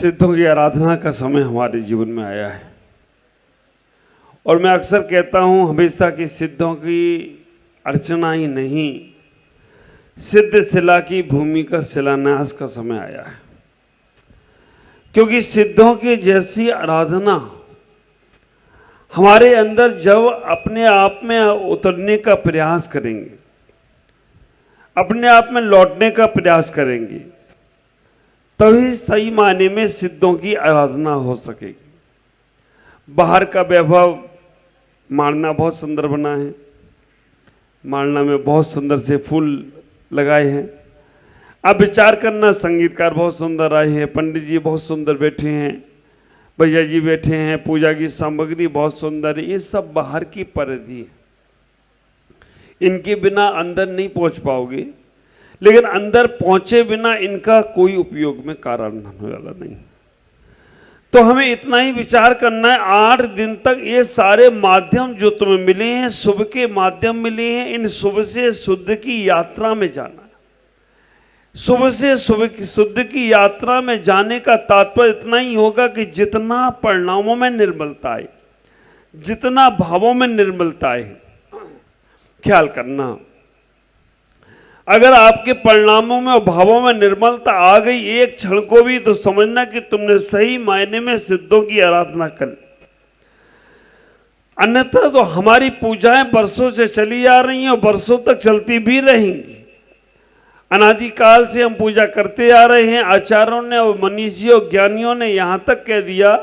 सिद्धों की आराधना का समय हमारे जीवन में आया है और मैं अक्सर कहता हूँ हमेशा कि सिद्धों की अर्चना ही नहीं, सिद्ध शिला की भूमि का शिलान्यास का समय आया है। क्योंकि सिद्धों की जैसी आराधना हमारे अंदर जब अपने आप में उतरने का प्रयास करेंगे, अपने आप में लौटने का प्रयास करेंगे, तभी सही मायने में सिद्धों की आराधना हो सकेगी। बाहर का वैभव मालना बहुत सुंदर बना है, मालना में बहुत सुंदर से फूल लगाए हैं। अब विचार करना, संगीतकार बहुत सुंदर आए हैं, पंडित जी बहुत सुंदर बैठे हैं, भैया जी बैठे हैं, पूजा की सामग्री बहुत सुंदर है। ये सब बाहर की परिधि है, इनके बिना अंदर नहीं पहुंच पाओगे, लेकिन अंदर पहुंचे बिना इनका कोई उपयोग में कारण होने वाला नहीं। तो हमें इतना ही विचार करना है, 8 दिन तक ये सारे माध्यम जो तुम्हें मिले हैं, शुभ के माध्यम मिले हैं, इन शुभ से शुद्ध की यात्रा में जाना है। शुभ से शुद्ध की यात्रा में जाने का तात्पर्य इतना ही होगा कि जितना परिणामों में निर्मलता है, जितना भावों में निर्मलता है, ख्याल करना, अगर आपके परिणामों में और भावों में निर्मलता आ गई एक क्षण को भी, तो समझना कि तुमने सही मायने में सिद्धों की आराधना कर ली। अन्यथा तो हमारी पूजाएं वर्षों से चली आ रही हैं और वर्षों तक चलती भी रहेंगी। अनादिकाल से हम पूजा करते आ रहे हैं। आचार्यों ने और मनीषियों ज्ञानियों ने यहां तक कह दिया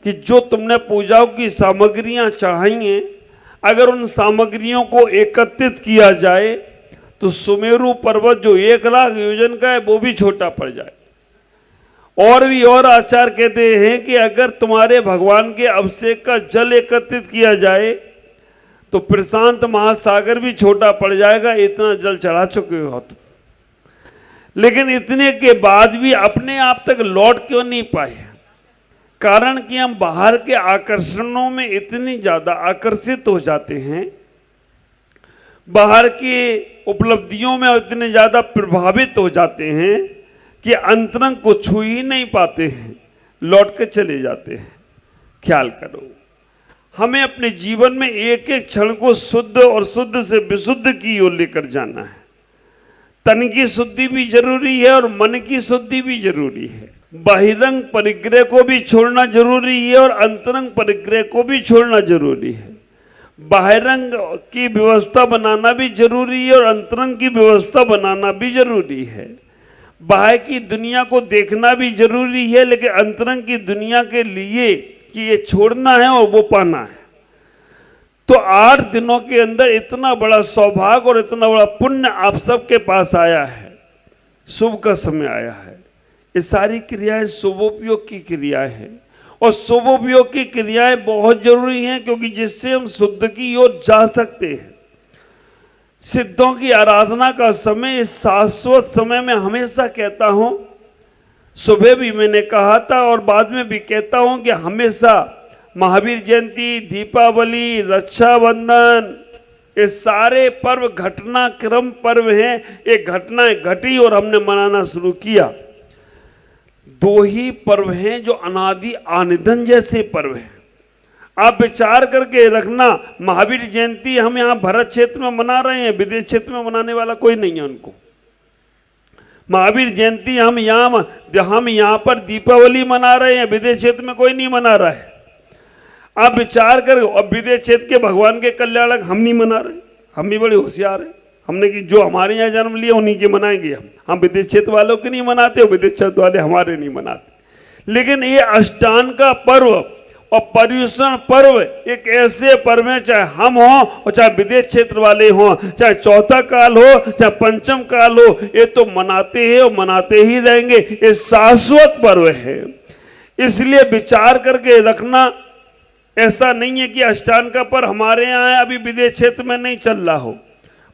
कि जो तुमने पूजाओं की सामग्रियां चढ़ाई हैं, अगर उन सामग्रियों को एकत्रित किया जाए तो सुमेरु पर्वत जो 1 लाख योजन का है वो भी छोटा पड़ जाए। और भी और आचार्य कहते हैं कि अगर तुम्हारे भगवान के अभिषेक का जल एकत्रित किया जाए तो प्रशांत महासागर भी छोटा पड़ जाएगा, इतना जल चढ़ा चुके हो तुम। लेकिन इतने के बाद भी अपने आप तक लौट क्यों नहीं पाए? कारण कि हम बाहर के आकर्षणों में इतनी ज्यादा आकर्षित हो जाते हैं, बाहर की उपलब्धियों में इतने ज्यादा प्रभावित हो जाते हैं कि अंतरंग को छू ही नहीं पाते हैं, लौट के चले जाते हैं। ख्याल करो, हमें अपने जीवन में एक एक क्षण को शुद्ध और शुद्ध से विशुद्ध की ओर लेकर जाना है। तन की शुद्धि भी जरूरी है और मन की शुद्धि भी जरूरी है। बहिरंग परिग्रह को भी छोड़ना जरूरी है और अंतरंग परिग्रह को भी छोड़ना जरूरी है। बाहिरंग की व्यवस्था बनाना भी जरूरी है और अंतरंग की व्यवस्था बनाना भी जरूरी है। बाहर की दुनिया को देखना भी जरूरी है, लेकिन अंतरंग की दुनिया के लिए कि ये छोड़ना है और वो पाना है। तो 8 दिनों के अंदर इतना बड़ा सौभाग्य और इतना बड़ा पुण्य आप सबके पास आया है, शुभ का समय आया है। ये सारी क्रियाएं शुभोपयोग की क्रियाएं हैं और शुभोपयोग की क्रियाएं बहुत जरूरी हैं, क्योंकि जिससे हम शुद्ध की ओर जा सकते हैं। सिद्धों की आराधना का समय इस शाश्वत समय में हमेशा कहता हूं, सुबह भी मैंने कहा था और बाद में भी कहता हूं कि हमेशा महावीर जयंती, दीपावली, रक्षाबंधन, ये सारे पर्व घटनाक्रम पर्व हैं। एक घटनाएं घटी और हमने मनाना शुरू किया। 2 ही पर्व हैं जो अनादि आनिधन जैसे पर्व हैं। आप विचार करके रखना, महावीर जयंती हम यहाँ भरत क्षेत्र में मना रहे हैं, विदेश क्षेत्र में मनाने वाला कोई नहीं है उनको। महावीर जयंती हम यहाँ पर दीपावली मना रहे हैं, विदेश क्षेत्र में कोई नहीं मना रहा है। आप विचार कर, अब विदेश क्षेत्र के भगवान के कल्याणक हम नहीं मना रहे। हम भी बड़े होशियार हैं, हमने कि जो हमारे यहाँ जन्म लिए उन्हीं के मनाएंगे हम विदेश क्षेत्र वालों के नहीं मनाते, विदेश क्षेत्र वाले हमारे नहीं मनाते। लेकिन ये अष्टांग का पर्व और पर्युषण पर्व एक ऐसे पर्व है, चाहे हम हों और चाहे विदेश क्षेत्र वाले हों, चाहे चौथा काल हो चाहे पंचम काल हो, ये तो मनाते हैं और मनाते ही रहेंगे। ये शाश्वत पर्व है। इसलिए विचार करके रखना, ऐसा नहीं है कि अष्टांग का पर्व हमारे यहाँ है, अभी विदेश क्षेत्र में नहीं चल रहा हो,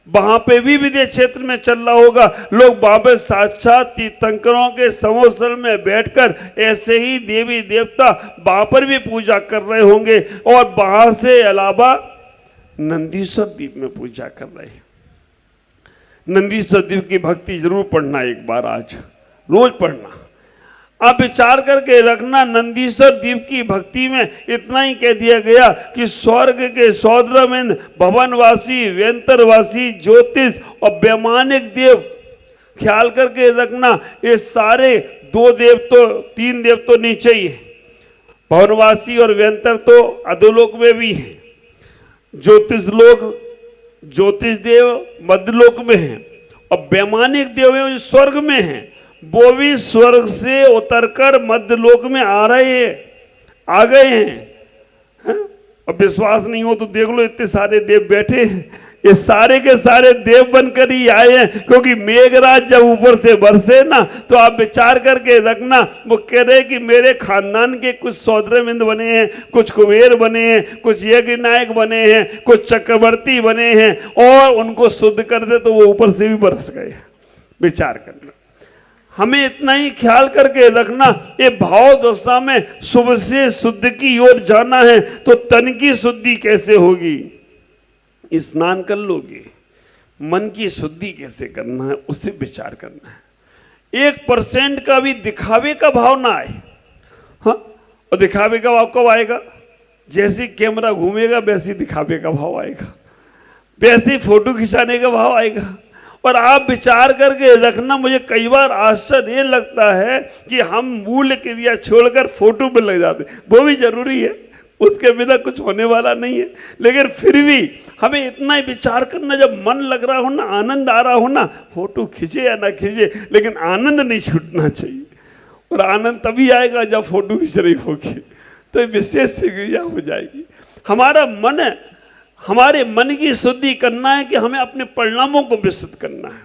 वहां पे भी विदेश क्षेत्र में चल रहा होगा। लोग वहां पे साक्षात तीर्थंकरों के समोसल में बैठकर ऐसे ही देवी देवता वहां पर भी पूजा कर रहे होंगे और बाहर से अलावा नंदीश्वर द्वीप में पूजा कर रहे हैं। नंदीश्वर द्वीप की भक्ति जरूर पढ़ना एक बार, आज रोज पढ़ना। आप विचार करके रखना, नंदीश्वर द्वीप की भक्ति में इतना ही कह दिया गया कि स्वर्ग के सौद्रमेंद्र, भवनवासी, व्यंतरवासी, ज्योतिष और वैमानिक देव, ख्याल करके रखना ये सारे 2 देव तो 3 देव तो नीचे ही है, भवनवासी और व्यंतर तो अधोलोक में भी है, ज्योतिष लोक, ज्योतिष देव मध्यलोक में है और वैमानिक देव जो स्वर्ग में है वो भी स्वर्ग से उतरकर मध्यलोक में आ गए हैं। और विश्वास नहीं हो तो देख लो, इतने सारे देव बैठे हैं, ये सारे के सारे देव बनकर ही आए हैं, क्योंकि मेघराज जब ऊपर से बरसे ना तो आप विचार करके रखना, वो कह रहे कि मेरे खानदान के कुछ सौद्रमिंद बने हैं, कुछ कुबेर बने हैं, कुछ यज्ञ नायक बने हैं, कुछ चक्रवर्ती बने हैं, और उनको शुद्ध कर दे तो वो ऊपर से भी बरस गए। विचार करना, हमें इतना ही ख्याल करके रखना, ये भाव दशा में शुभ से शुद्ध की ओर जाना है तो तन की शुद्धि कैसे होगी? स्नान कर लोगे, मन की शुद्धि कैसे करना है उसे विचार करना है। 1% का भी दिखावे का भाव ना आए। हाँ, और दिखावे का भाव कब आएगा? जैसे कैमरा घूमेगा वैसे दिखावे का भाव आएगा, वैसे फोटो खिंचाने का भाव आएगा। और आप विचार करके रखना, मुझे कई बार आश्चर्य ये लगता है कि हम मूल क्रिया छोड़कर फोटो पे लग जाते, वो भी जरूरी है, उसके बिना कुछ होने वाला नहीं है, लेकिन फिर भी हमें इतना ही विचार करना, जब मन लग रहा हो ना, आनंद आ रहा हो ना, फोटो खींचे या ना खींचे, लेकिन आनंद नहीं छूटना चाहिए। और आनंद तभी आएगा जब फोटो खींच रही होगी, तो विशेष क्रिया हो जाएगी। हमारे मन की शुद्धि करना है कि हमें अपने परिणामों को विशुद्ध करना है।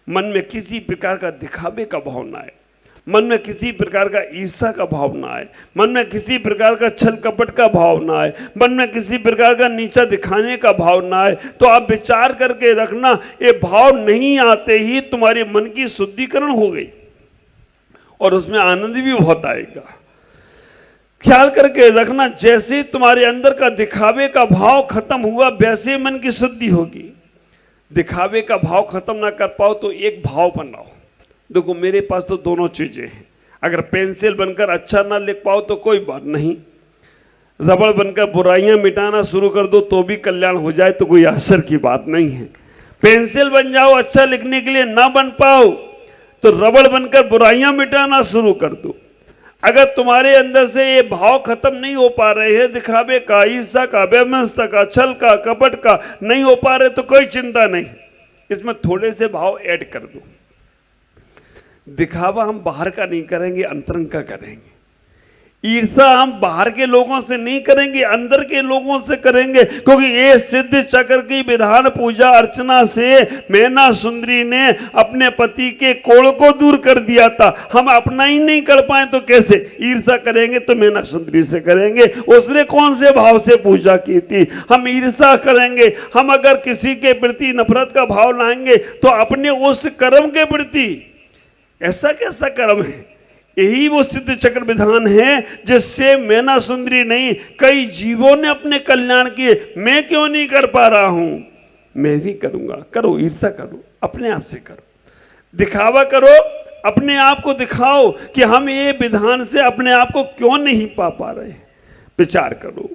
मन में किसी प्रकार का दिखावे का भाव ना आए, मन में किसी प्रकार का ईर्ष्या का भाव ना आए, मन में किसी प्रकार का छल कपट का भाव ना आए, मन में किसी प्रकार का नीचा दिखाने का भाव ना आए। तो आप विचार करके रखना, ये भाव नहीं आते ही तुम्हारे मन की शुद्धिकरण हो गई और उसमें आनंद भी बहुत आएगा। ख्याल करके रखना, जैसे तुम्हारे अंदर का दिखावे का भाव खत्म हुआ वैसे मन की शुद्धि होगी। दिखावे का भाव खत्म ना कर पाओ तो एक भाव बनाओ। देखो मेरे पास तो दोनों चीजें हैं, अगर पेंसिल बनकर अच्छा ना लिख पाओ तो कोई बात नहीं, रबड़ बनकर बुराइयां मिटाना शुरू कर दो तो भी कल्याण हो जाए तो कोई आश्चर्य की बात नहीं है। पेंसिल बन जाओ, अच्छा लिखने के लिए ना बन पाओ तो रबड़ बनकर बुराइयां मिटाना शुरू कर दो। अगर तुम्हारे अंदर से ये भाव खत्म नहीं हो पा रहे हैं, दिखावे का, ईर्ष्या का, वैमनस्यता का, छल का, कपट का नहीं हो पा रहे तो कोई चिंता नहीं, इसमें थोड़े से भाव ऐड कर दो। दिखावा हम बाहर का नहीं करेंगे, अंतरंग का करेंगे। ईर्ष्या हम बाहर के लोगों से नहीं करेंगे, अंदर के लोगों से करेंगे, क्योंकि ये सिद्ध चक्र की विधान पूजा अर्चना से मैना सुंदरी ने अपने पति के कोड़ को दूर कर दिया था। हम अपना ही नहीं कर पाए तो कैसे? ईर्ष्या करेंगे तो मैना सुंदरी से करेंगे, उसने कौन से भाव से पूजा की थी? हम ईर्ष्या करेंगे, हम अगर किसी के प्रति नफरत का भाव लाएंगे तो अपने उस कर्म के प्रति, ऐसा कैसा कर्म है? यही वो सिद्ध चक्र विधान है जिससे मैना सुंदरी नहीं, कई जीवों ने अपने कल्याण किए। मैं क्यों नहीं कर पा रहा हूं? मैं भी करूंगा। करो, ईर्ष्या करो, अपने आप से करो, दिखावा करो, अपने आप को दिखाओ कि हम ये विधान से अपने आप को क्यों नहीं पा रहे। विचार करो,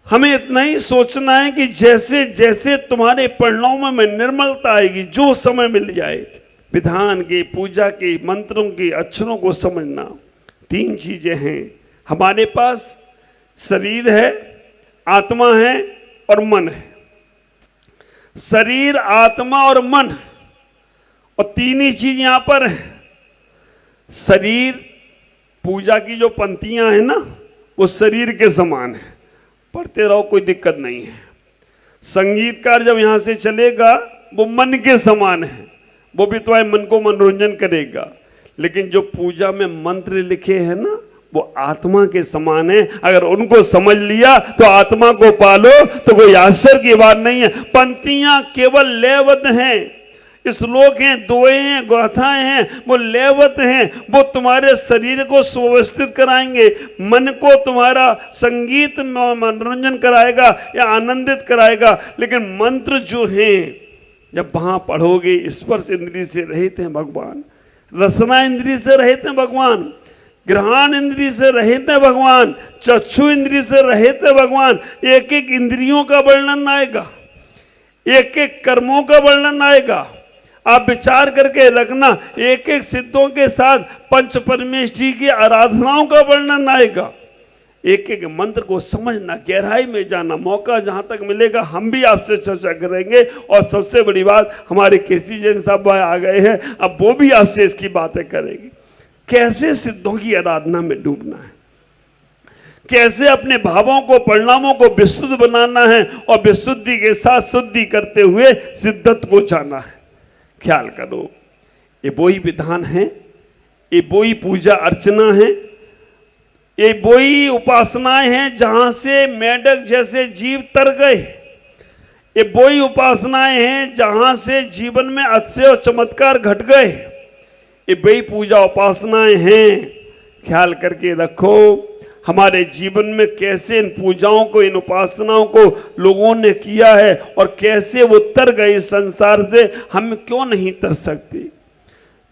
हमें इतना ही सोचना है कि जैसे जैसे तुम्हारे परिणामों में निर्मलता आएगी, जो समय मिल जाए, विधान के, पूजा के, मंत्रों के अक्षरों को समझना। 3 चीजें हैं हमारे पास, शरीर है, आत्मा है और मन है। शरीर, आत्मा और मन, और 3 ही चीज यहां पर है। शरीर, पूजा की जो पंक्तियां हैं ना, वो शरीर के समान है, पढ़ते रहो, कोई दिक्कत नहीं है। संगीतकार जब यहां से चलेगा वो मन के समान है, वो भी तुम्हारे मन को मनोरंजन करेगा। लेकिन जो पूजा में मंत्र लिखे हैं ना, वो आत्मा के समान है। अगर उनको समझ लिया तो आत्मा को पालो, तो कोई आश्चर्य की बात नहीं है। पंक्तियां केवल लयबद्ध हैं, श्लोक हैं, दोहे हैं, गाथाएं हैं, वो लयबद्ध हैं। वो तुम्हारे शरीर को सुव्यवस्थित कराएंगे, मन को तुम्हारा संगीत मनोरंजन कराएगा या आनंदित कराएगा। लेकिन मंत्र जो हैं, जब वहां पढ़ोगे, स्पर्श इंद्रिय से रहित हैं भगवान, रसना इंद्रिय से रहित हैं भगवान, ग्रहण इंद्रिय से रहित है भगवान, चक्षु इंद्रिय से रहित है भगवान। एक एक इंद्रियों का वर्णन आएगा, एक एक कर्मों का वर्णन आएगा। आप विचार करके रखना, एक एक सिद्धों के साथ पंच परमेश्वर जी की आराधनाओं का वर्णन आएगा। एक एक मंत्र को समझना, गहराई में जाना, मौका जहां तक मिलेगा हम भी आपसे चर्चा करेंगे। और सबसे बड़ी बात, हमारे केसी जैन साहब आ गए हैं, अब वो भी आपसे इसकी बातें करेंगे। कैसे सिद्धों की आराधना में डूबना है, कैसे अपने भावों को, परिणामों को विशुद्ध बनाना है और विशुद्धि के साथ शुद्धि करते हुए सिद्धत्व को जाना है। ख्याल करो, ये वही विधान है, ये वही पूजा अर्चना है, ये वही उपासनाएं हैं जहां से मेढक जैसे जीव तर गए। ये वही उपासनाएं हैं जहां से जीवन में अतिशय और चमत्कार घट गए। ये वही पूजा उपासनाएं हैं। ख्याल करके रखो, हमारे जीवन में कैसे इन पूजाओं को, इन उपासनाओं को लोगों ने किया है और कैसे वो तर गए इस संसार से। हम क्यों नहीं तर सकते?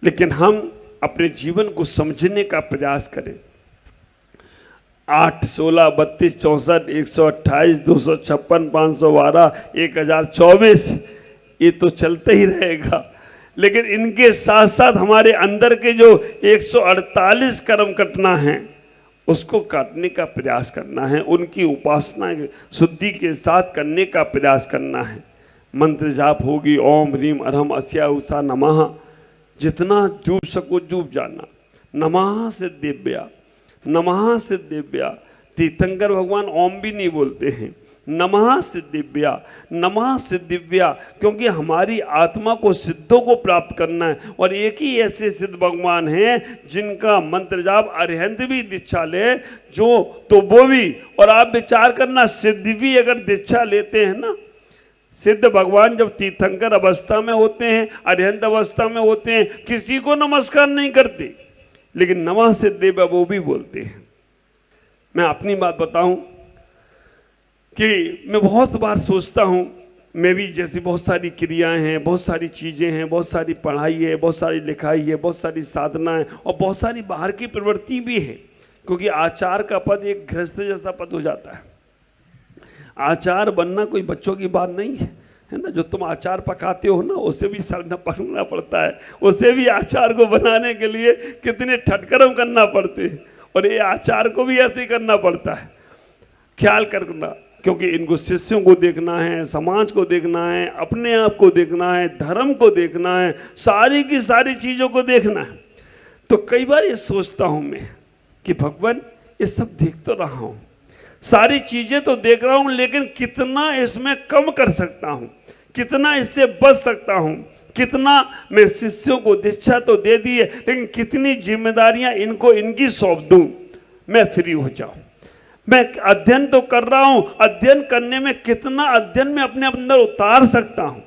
लेकिन हम अपने जीवन को समझने का प्रयास करें। 8, 16, 32, 64, 128, 256, 512, 1024, ये तो चलते ही रहेगा। लेकिन इनके साथ साथ हमारे अंदर के जो 148 कर्म कटना है, उसको काटने का प्रयास करना है। उनकी उपासना शुद्धि के साथ करने का प्रयास करना है। मंत्र जाप होगी, ओम ह्रीम अरहम अस्या उषा नमः, जितना डूब सको डूब जाना। नमः सिद्धिव्या, नमः सिद्धिव्या। तीर्थंकर भगवान ओम भी नहीं बोलते हैं, नमः सिद्धिव्या, नमः सिद्धिव्या, क्योंकि हमारी आत्मा को सिद्धों को प्राप्त करना है। और एक ही ऐसे सिद्ध भगवान हैं जिनका मंत्र जाप अरिहंत भी दीक्षा ले जो, तो वो भी। और आप विचार करना, सिद्ध भी अगर दीक्षा लेते हैं ना, सिद्ध भगवान जब तीर्थंकर अवस्था में होते हैं, अरिहंत अवस्था में होते हैं, किसी को नमस्कार नहीं करते, लेकिन नमः सिद्धिव्या वो भी बोलते हैं। मैं अपनी बात बताऊं कि मैं बहुत बार सोचता हूँ, मैं भी जैसी बहुत सारी क्रियाएं हैं, बहुत सारी चीज़ें हैं, बहुत सारी पढ़ाई है, बहुत सारी लिखाई है, बहुत सारी साधना है और बहुत सारी बाहर की प्रवृत्ति भी है। क्योंकि आचार का पद एक गृहस्थ जैसा पद हो जाता है। आचार बनना कोई बच्चों की बात नहीं है, है ना। जो तुम आचार पकाते हो ना, उसे भी सरना पकड़ना पड़ता है, उसे भी आचार को बनाने के लिए कितने ठटकर्म करना पड़ते हैं, और ये आचार को भी ऐसे ही करना पड़ता है। ख्याल करना, क्योंकि इनको शिष्यों को देखना है, समाज को देखना है, अपने आप को देखना है, धर्म को देखना है, सारी की सारी चीज़ों को देखना है। तो कई बार ये सोचता हूँ मैं कि भगवान, ये सब देख तो रहा हूँ, सारी चीज़ें तो देख रहा हूँ, लेकिन कितना इसमें कम कर सकता हूँ, कितना इससे बच सकता हूँ, कितना मैं शिष्यों को दीक्षा तो दे दी है, लेकिन कितनी जिम्मेदारियां इनको इनकी सौंप दूं, मैं फ्री हो जाऊं। मैं अध्ययन तो कर रहा हूं, अध्ययन करने में कितना अध्ययन में अपने अंदर उतार सकता हूं।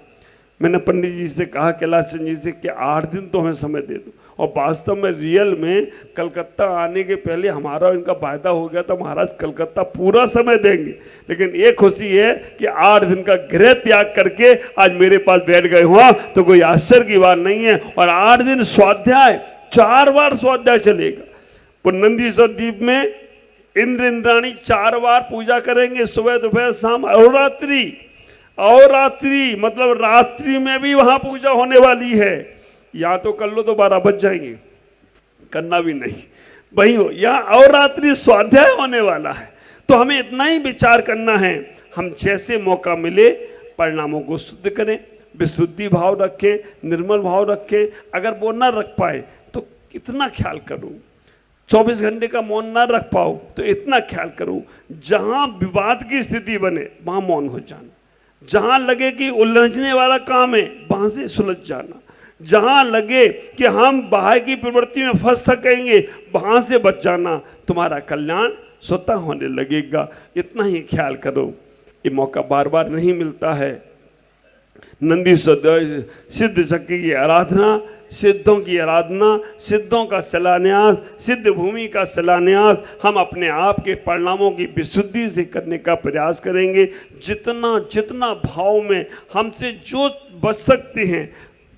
मैंने पंडित जी से कहा, कैलाश चंद जी से, कि 8 दिन तो हमें समय दे दो। और वास्तव में रियल में कलकत्ता आने के पहले हमारा इनका वायदा हो गया था, महाराज कलकत्ता पूरा समय देंगे। लेकिन एक खुशी है कि 8 दिन का गृह त्याग करके आज मेरे पास बैठ गए हुआ, तो कोई आश्चर्य की बात नहीं है। और 8 दिन स्वाध्याय, 4 बार स्वाध्याय चलेगा। पुनंदीश्वर द्वीप में इंद्र इंद्राणी 4 बार पूजा करेंगे, सुबह दोपहर शाम और रात्रि। और रात्रि मतलब रात्रि में भी वहां पूजा होने वाली है। या तो कर लो तो 12 बज जाएंगे, करना भी नहीं, वही हो। या और रात्रि स्वाध्याय होने वाला है। तो हमें इतना ही विचार करना है, हम जैसे मौका मिले परिणामों को शुद्ध करें, विशुद्धि भाव रखें, निर्मल भाव रखें। अगर वो ना रख पाए तो कितना ख्याल करूं, 24 घंटे का मौन ना रख पाओ तो इतना ख्याल करूं, जहां विवाद की स्थिति बने वहां मौन हो जाना, जहां लगे कि उलझने वाला काम है वहां से सुलझ जाना, जहां लगे कि हम बाहर की प्रवृत्ति में फंस सकेंगे वहां से बच जाना। तुम्हारा कल्याण स्वतः होने लगेगा। इतना ही ख्याल करो, ये मौका बार बार नहीं मिलता है। नंदीश्वर सिद्ध शक्ति की आराधना, सिद्धों की आराधना, सिद्धों का शिलान्यास, सिद्ध भूमि का शिलान्यास हम अपने आप के परिणामों की विशुद्धि से करने का प्रयास करेंगे। जितना जितना भाव में हमसे जो बच सकते हैं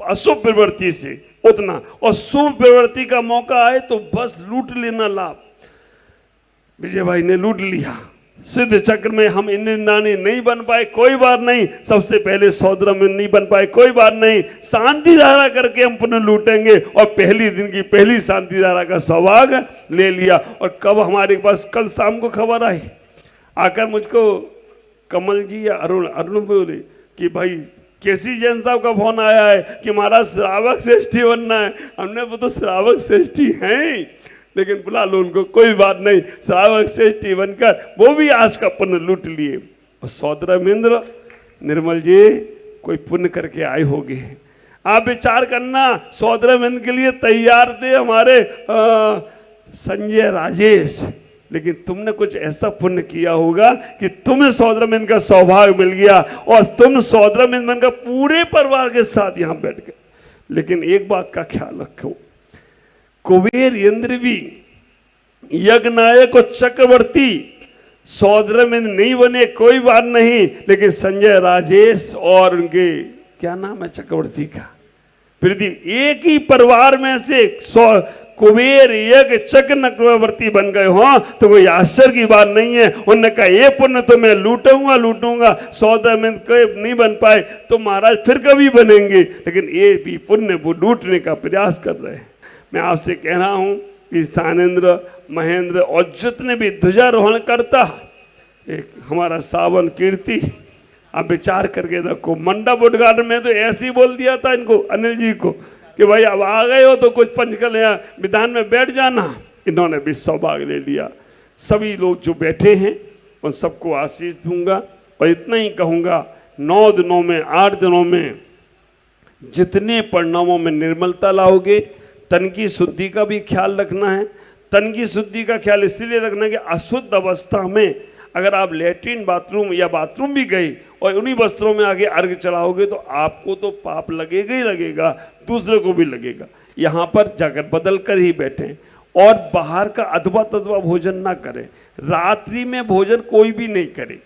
अशुभ प्रवृत्ति से, उतना, और शुभ प्रवृत्ति का मौका आए तो बस लूट लेना लाभ। विजय भाई ने लूट लिया। सिद्ध चक्र में हम इंद्रदानी नहीं बन पाए, कोई बात नहीं। सबसे पहले सौद्र में नहीं बन पाए, कोई बात नहीं। शांति धारा करके हम पुनः लूटेंगे, और पहली दिन की पहली शांति धारा का सौभाग्य ले लिया। और कब हमारे पास कल शाम को खबर आई, आकर मुझको कमल जी या अरुण बोले कि भाई केसी जैन साहब का फोन आया है कि महाराज श्रावक श्रेष्ठी बनना है। हमने वो तो श्रावक श्रेष्ठी हैं, लेकिन बुला लो उनको, कोई बात नहीं। श्रावक श्रेष्ठी बनकर वो भी आज का पुण्य लूट लिए। और सौद्रमिंद्र निर्मल जी कोई पुण्य करके आए होगे। आप विचार करना, सौद्रमिंद्र के लिए तैयार थे हमारे संजय राजेश, लेकिन तुमने कुछ ऐसा पुण्य किया होगा कि तुम्हें सौद्रमिंद्र का सौभाग्य मिल गया, और तुम सौद्रमिंद्र का पूरे परिवार के साथ यहां बैठ गए। लेकिन एक बात का ख्याल रखो, कुबेर इंद्र भी यज्ञनायक और चक्रवर्ती सौद्रमिंद्र नहीं बने, कोई बात नहीं। लेकिन संजय राजेश और उनके क्या नाम है चक्रवर्ती का, पृथ्वी, एक ही परिवार में से कुबेर यज्ञ चक्रवर्ती बन गए हो, तो कोई आश्चर्य की बात नहीं है। उन्होंने कहा ये पुण्य तो मैं लूटूंगा। सौद्रमिंद्र नहीं बन पाए तो महाराज फिर कभी बनेंगे, लेकिन ये भी पुण्य वो लूटने का प्रयास कर रहे हैं। मैं आपसे कह रहा हूं कि सानेंद्र, महेंद्र और जितने भी ध्वजारोहण करता, एक हमारा सावन कीर्ति, आप विचार करके रखो। मंडप उद्घाटन में तो ऐसे ही बोल दिया था इनको, अनिल जी को, कि भाई अब आ गए हो तो कुछ पंचकल्या विधान में बैठ जाना। इन्होंने भी सौभाग्य ले लिया। सभी लोग जो बैठे हैं उन सबको आशीष दूंगा, और इतना ही कहूँगा, 9 दिनों में 8 दिनों में जितने परिणामों में निर्मलता लाओगे, तन की शुद्धि का भी ख्याल रखना है। तन की शुद्धि का ख्याल इसलिए रखना है कि अशुद्ध अवस्था में अगर आप लेट्रिन बाथरूम या बाथरूम भी गए और उन्हीं वस्त्रों में आगे अर्घ चढ़ाओगे तो आपको तो पाप लगेगा ही लगेगा, दूसरे को भी लगेगा। यहाँ पर जाकर बदल कर ही बैठें, और बाहर का अथवा तथवा भोजन ना करें। रात्रि में भोजन कोई भी नहीं करे।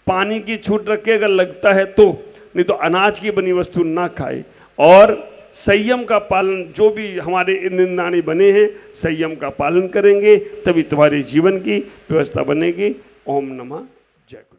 पानी की छूट रखे अगर लगता है तो, नहीं तो अनाज की बनी वस्तु ना खाए। और संयम का पालन, जो भी हमारे इंद्रदानी बने हैं संयम का पालन करेंगे, तभी तुम्हारे जीवन की व्यवस्था बनेगी। ओम नमः जय गुरु।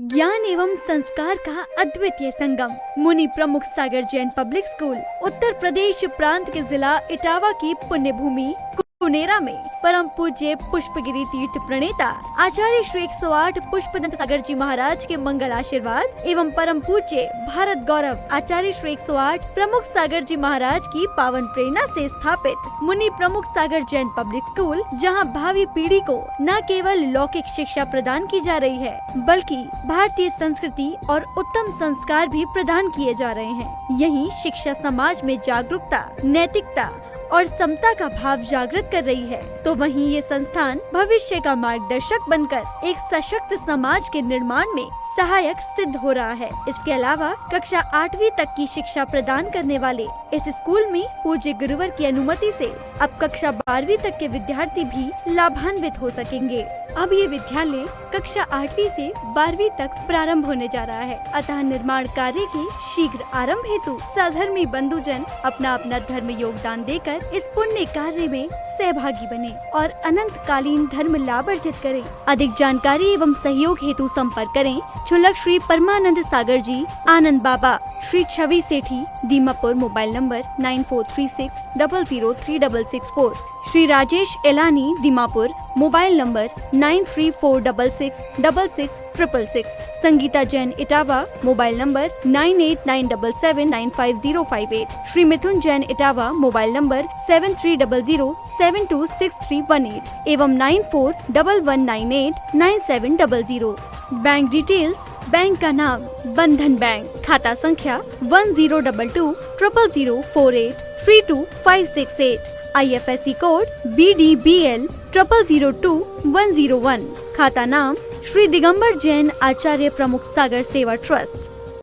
ज्ञान एवं संस्कार का अद्वितीय संगम, मुनि प्रमुख सागर जैन पब्लिक स्कूल, उत्तर प्रदेश प्रांत के जिला इटावा की पुण्य भूमि कुनेरा में परम पूज्य पुष्पगिरी तीर्थ प्रणेता आचार्य श्री 108 पुष्पदंत सागर जी महाराज के मंगल आशीर्वाद एवं परम पूज्य भारत गौरव आचार्य श्री 108 प्रमुख सागर जी महाराज की पावन प्रेरणा से स्थापित मुनि प्रमुख सागर जैन पब्लिक स्कूल, जहां भावी पीढ़ी को न केवल लौकिक शिक्षा प्रदान की जा रही है, बल्कि भारतीय संस्कृति और उत्तम संस्कार भी प्रदान किए जा रहे हैं। यही शिक्षा समाज में जागरूकता, नैतिकता और समता का भाव जागृत कर रही है, तो वहीं ये संस्थान भविष्य का मार्गदर्शक बनकर एक सशक्त समाज के निर्माण में सहायक सिद्ध हो रहा है। इसके अलावा कक्षा 8वीं तक की शिक्षा प्रदान करने वाले इस स्कूल में पूज्य गुरुवर की अनुमति से अब कक्षा 12वीं तक के विद्यार्थी भी लाभान्वित हो सकेंगे। अब ये विद्यालय कक्षा 8वीं से 12वीं तक प्रारंभ होने जा रहा है, अतः निर्माण कार्य के शीघ्र आरंभ हेतु सधर्मी बंधुजन अपना अपना धर्म योगदान देकर इस पुण्य कार्य में सहभागी बने और अनंत कालीन धर्म लाभ अर्जित करें। अधिक जानकारी एवं सहयोग हेतु संपर्क करें छुलक Shri Paramanand Sagar ji, Anand Baba, Shri Chhavi Sethi, Dimapur, mobile number 9436003664, Shri Rajesh Elani, Dimapur, mobile number 9346666666, Sangeeta Jain, Etawah, mobile number 9897795058, Shri Mithun Jain, Etawah, mobile number 7300726318 एवं 9411989700। बैंक डिटेल्स, बैंक का नाम बंधन बैंक, खाता संख्या 1022000048325668, IFSC कोड BDBL 002101, खाता नाम श्री दिगंबर जैन आचार्य प्रमुख सागर सेवा ट्रस्ट।